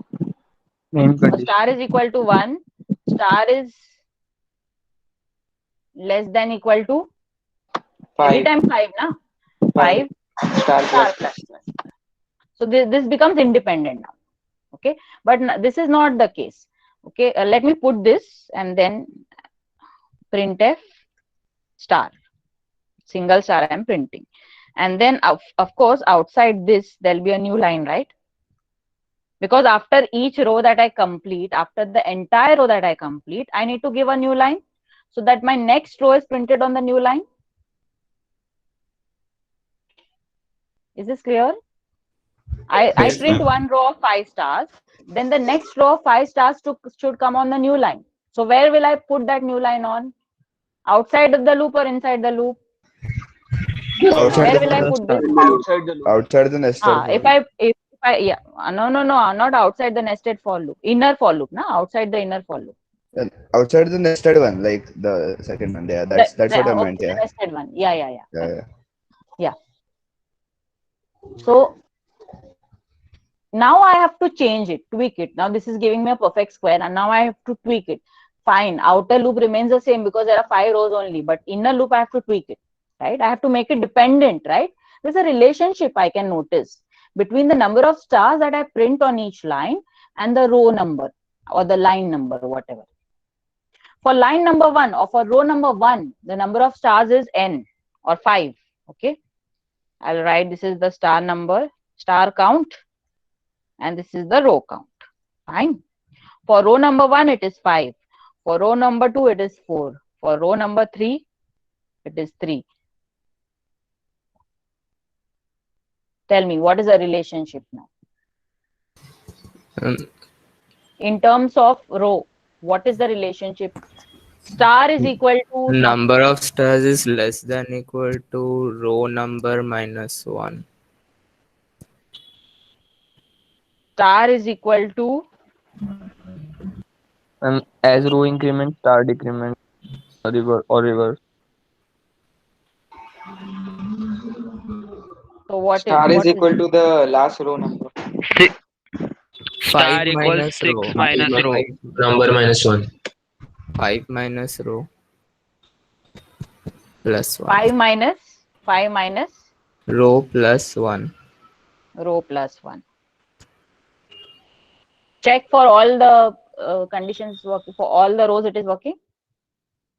Speaker 8: Same
Speaker 1: So
Speaker 8: condition.
Speaker 1: star is equal to 1. Star is less than equal to Every
Speaker 6: 5.
Speaker 1: time 5, na? 5
Speaker 6: Star
Speaker 1: star
Speaker 6: plus.
Speaker 1: plus. So this becomes independent now. Okay, but this is not the case. Okay, let me put this and then printf star, single star I am printing, and then of course outside this there'll be a new line, right? Because after each row that I complete, after the entire row that I complete, I need to give a new line so that my next row is printed on the new line. Is this clear? I print one row of 5 stars, then the next row of 5 stars should come on the new line. So where will I put that new line on? Outside of the loop or inside the loop? Where will I put this?
Speaker 7: Outside the loop.
Speaker 12: Outside the nested
Speaker 1: If I yeah, no, not outside the nested for loop, inner for loop, na, outside the inner for loop.
Speaker 12: outside the nested one, like the second one. Yeah, that's what I meant.
Speaker 1: Okay,
Speaker 12: Yeah.
Speaker 1: the nested one. Yeah.
Speaker 12: Yeah.
Speaker 1: So now I have to change it, tweak it. Now this is giving me a perfect square, and now I have to tweak it. Fine, outer loop remains the same because there are 5 rows only, but inner loop I have to tweak it, right? I have to make it dependent, right? There's a relationship I can notice between the number of stars that I print on each line and the row number or the line number, whatever. For line number 1 or for row number 1, the number of stars is n or 5. Okay, I'll write this is the star number, star count, and this is the row count. Fine. For row number 1, it is 5. For row number 2, it is 4. For row number 3, it is 3. Tell me, what is the relationship now? In terms of row, what is the relationship? Star is equal to
Speaker 3: Number of stars is less than equal to row number minus 1.
Speaker 1: Star is equal to,
Speaker 13: And as row increment, star decrement, or reverse.
Speaker 1: so what
Speaker 6: Star is
Speaker 1: what
Speaker 6: equal to the last row number.
Speaker 3: Five
Speaker 14: Star equals
Speaker 3: minus
Speaker 14: 6
Speaker 3: row.
Speaker 14: minus row.
Speaker 4: Number minus 1.
Speaker 3: 5 minus row plus 1.
Speaker 1: 5 minus
Speaker 3: Row plus 1.
Speaker 1: row plus 1. Check for all the conditions working, for all the rows it is working.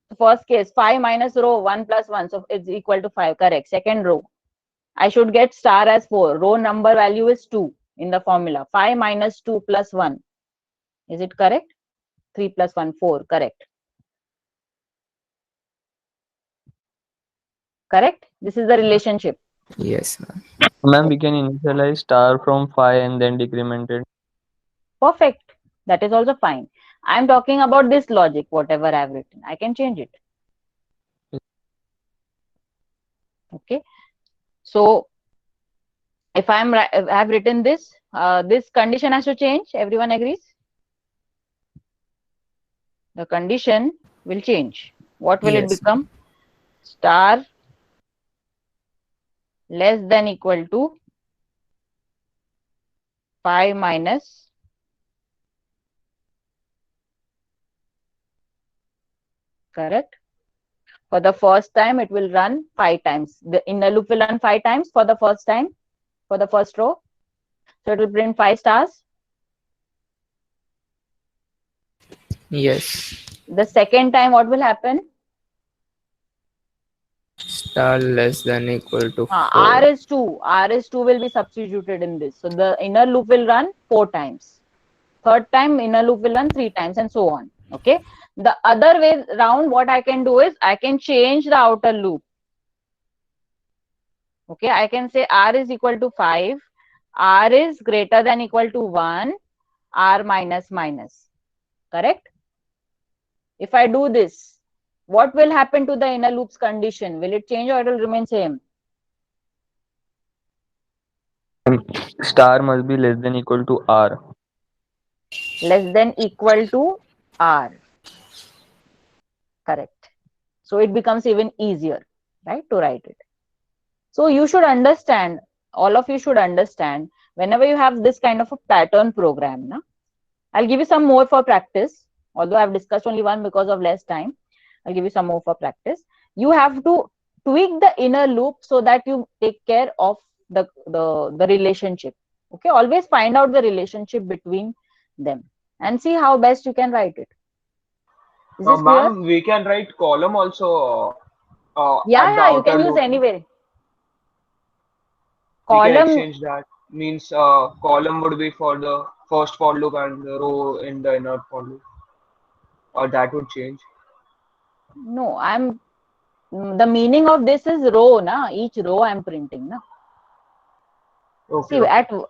Speaker 1: The first case, 5 minus row 1 plus 1, so it's equal to 5, correct. Second row, I should get star as 4. Row number value is 2 in the formula. 5 minus 2 plus 1. Is it correct? 3 plus 1, 4. Correct. Correct? This is the relationship.
Speaker 3: Yes, ma'am.
Speaker 13: Ma'am, we can initialize star from 5 and then decrement it.
Speaker 1: Perfect. That is also fine. I'm talking about this logic, whatever I've written. I can change it. Okay. So if I've written this, this condition has to change. Everyone agrees? The condition will change. What will it
Speaker 3: Yes.
Speaker 1: become? Star less than equal to 5 minus correct. For the first time, it will run 5 times. The inner loop will run 5 times for the first time, for the first row. So it will print 5 stars.
Speaker 3: Yes.
Speaker 1: The second time, what will happen?
Speaker 3: Star less than equal to 4.
Speaker 1: R is 2. R is 2 will be substituted in this. So the inner loop will run 4 times. Third time, inner loop will run 3 times and so on. Okay. The other way round, what I can do is I can change the outer loop. Okay. I can say R is equal to 5. R is greater than equal to 1. R minus minus. Correct? If I do this, what will happen to the inner loop's condition? Will it change or it will remain same?
Speaker 13: Star must be less than equal to R.
Speaker 1: Less than equal to R. Correct. So it becomes even easier, right, to write it. So you should understand, all of you should understand, whenever you have this kind of a pattern program, na? I'll give you some more for practice, although I've discussed only one because of less time. I'll give you some more for practice. You have to tweak the inner loop so that you take care of the relationship. Okay, always find out the relationship between them and see how best you can write it. Is this clear?
Speaker 7: Ma'am, we can write column also at the
Speaker 1: Yeah, you
Speaker 7: outer
Speaker 1: can use
Speaker 7: loop.
Speaker 1: anywhere.
Speaker 7: We can
Speaker 1: Column,
Speaker 7: exchange that. Means column would be for the first for loop and the row in the inner for loop. Or that would change.
Speaker 1: no, the meaning of this is row, na? Each row I'm printing, na?
Speaker 7: Okay,
Speaker 1: See,
Speaker 7: okay.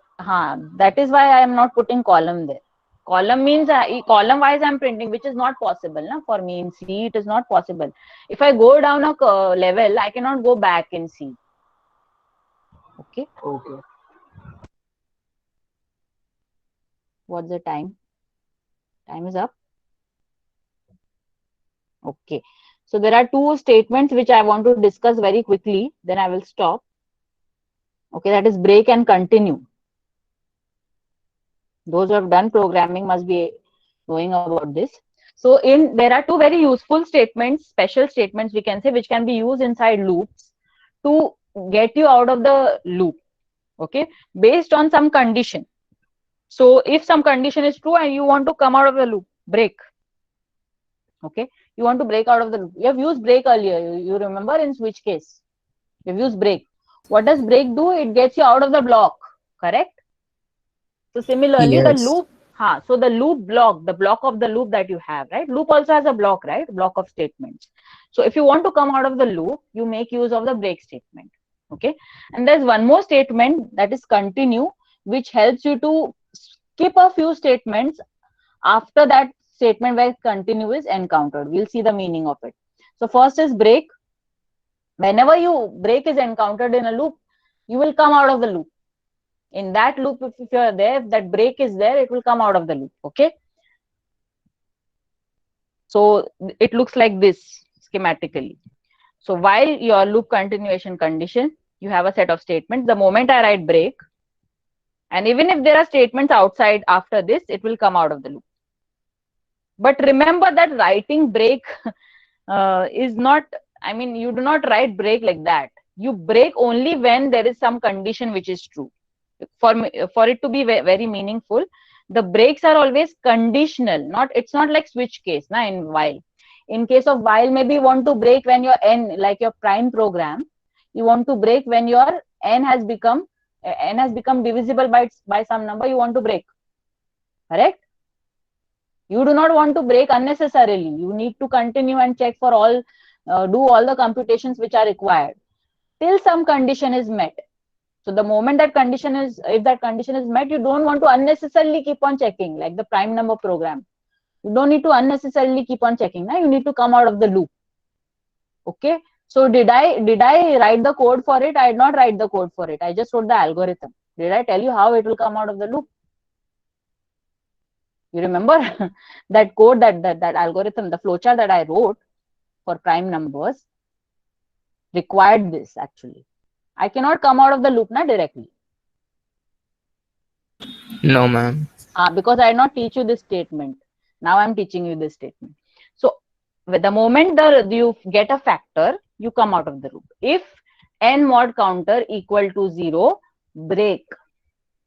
Speaker 1: that is why I am not putting column there. Column means column wise I'm printing, which is not possible, na? For me in C, it is not possible. If I go down a level, I cannot go back in C. Okay.
Speaker 7: Okay.
Speaker 1: What's the time? Time is up. Okay. So there are two statements which I want to discuss very quickly. Then I will stop. Okay, that is break and continue. Those who have done programming must be knowing about this. So there are two very useful statements, special statements we can say, which can be used inside loops to get you out of the loop. Okay, based on some condition. So if some condition is true and you want to come out of the loop, break. Okay, you want to break out of the loop. You have used break earlier. You remember in switch case, you've used break. What does break do? It gets you out of the block, correct? So similarly, the
Speaker 3: Yes.
Speaker 1: loop, so the loop block, the block of the loop that you have, right? Loop also has a block, right? Block of statements. So if you want to come out of the loop, you make use of the break statement. Okay. And there's one more statement, that is continue, which helps you to skip a few statements after that statement where continue is encountered. We'll see the meaning of it. So first is break. Whenever break is encountered in a loop, you will come out of the loop. In that loop, if you are there, if that break is there, it will come out of the loop. Okay. So it looks like this schematically. So while your loop continuation condition, you have a set of statements. The moment I write break, and even if there are statements outside after this, it will come out of the loop. But remember that writing break is not, I mean, you do not write break like that. You break only when there is some condition which is true. For it to be very meaningful, the breaks are always conditional. It's not like switch case, na, in while. In case of while, maybe you want to break when your n, like your prime program, you want to break when your n has become divisible by some number. You want to break, correct? You do not want to break unnecessarily. You need to continue and check for all, do all the computations which are required till some condition is met. So the moment that condition is, if that condition is met, you don't want to unnecessarily keep on checking, like the prime number program. You don't need to unnecessarily keep on checking. Now you need to come out of the loop. Okay. So did I write the code for it? I did not write the code for it. I just wrote the algorithm. Did I tell you how it will come out of the loop? You remember that code, that algorithm, the flowchart that I wrote for prime numbers required this actually. I cannot come out of the loop now directly.
Speaker 3: No, ma'am.
Speaker 1: Because I did not teach you this statement. Now I'm teaching you this statement. So with the moment you get a factor, you come out of the loop. If n mod counter equal to 0, break.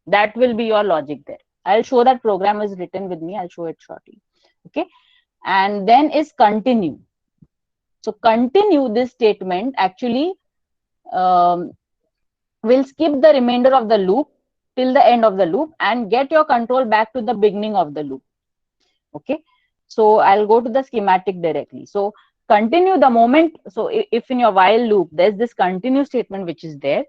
Speaker 1: That will be your logic there. I'll show that program is written with me. I'll show it shortly. Okay. And then is continue. So continue, this statement actually will skip the remainder of the loop till the end of the loop and get your control back to the beginning of the loop. Okay. So I'll go to the schematic directly. So continue the moment. So if in your while loop, there's this continue statement which is there.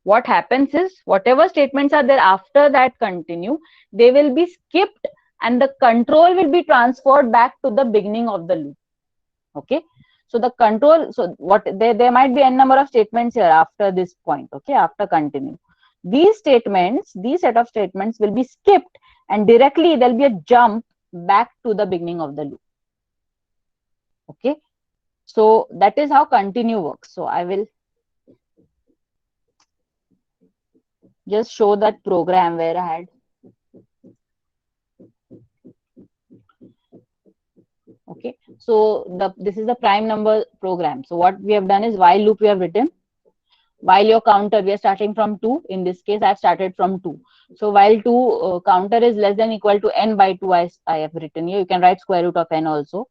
Speaker 1: What happens is whatever statements are there after that continue, they will be skipped and the control will be transferred back to the beginning of the loop. Okay. So the control, so what there might be n number of statements here after this point. Okay. After continue. These statements, these set of statements will be skipped and directly there'll be a jump back to the beginning of the loop. Okay. So that is how continue works. So I will just show that program where I had. Okay, so this is the prime number program. So what we have done is while loop we have written. While your counter, we are starting from 2. In this case, I have started from 2. So while 2 counter is less than equal to n by 2, I have written here. You can write square root of n also.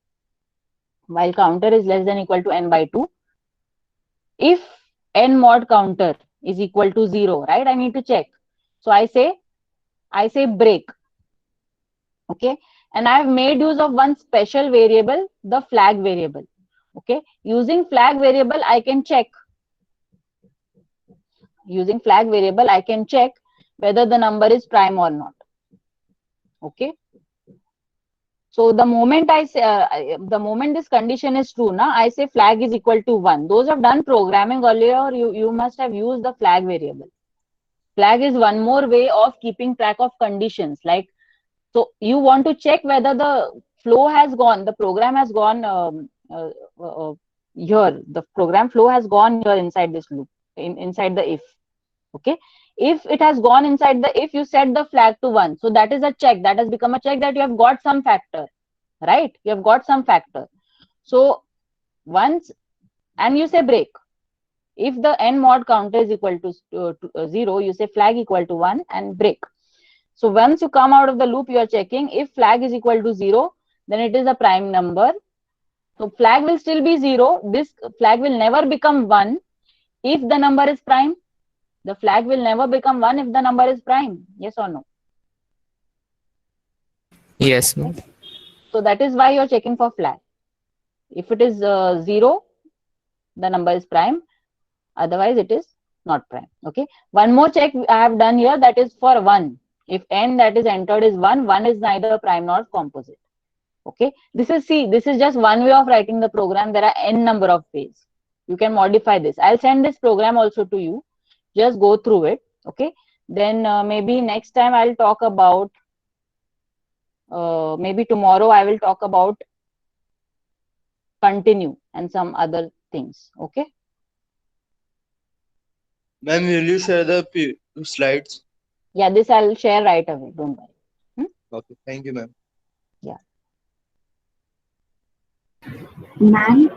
Speaker 1: While counter is less than equal to n by 2, if n mod counter is equal to 0, right? I need to check. So I say break. Okay, and I have made use of one special variable, the flag variable. Okay, using flag variable, I can check. Using flag variable, I can check whether the number is prime or not. Okay. So the moment I say, the moment this condition is true, now I say flag is equal to 1. Those who have done programming earlier, you must have used the flag variable. Flag is one more way of keeping track of conditions. Like, so you want to check whether the flow has gone, the program has gone here. The program flow has gone here inside this loop, inside the if. Okay, if it has gone inside the if, you set the flag to 1, so that is a check, that has become a check that you have got some factor, right? You have got some factor. So once, and you say break. If the n mod counter is equal to 0, you say flag equal to 1 and break. So once you come out of the loop, you are checking if flag is equal to 0, then it is a prime number. So flag will still be 0. This flag will never become 1 if the number is prime. The flag will never become 1 if the number is prime. Yes or no?
Speaker 3: Yes, ma'am.
Speaker 1: So that is why you are checking for flag. If it is 0, the number is prime. Otherwise, it is not prime. Okay. One more check I have done here, that is for 1. If n that is entered is 1, 1 is neither prime nor composite. Okay. This is just one way of writing the program. There are n number of ways. You can modify this. I'll send this program also to you. Just go through it. Okay. Then maybe next time I'll talk about, maybe tomorrow I will talk about continue and some other things. Okay.
Speaker 10: Ma'am, will you share the slides?
Speaker 1: Yeah, this I'll share right away. Don't worry.
Speaker 10: Okay, thank you, ma'am.
Speaker 1: Yeah.
Speaker 2: Ma'am,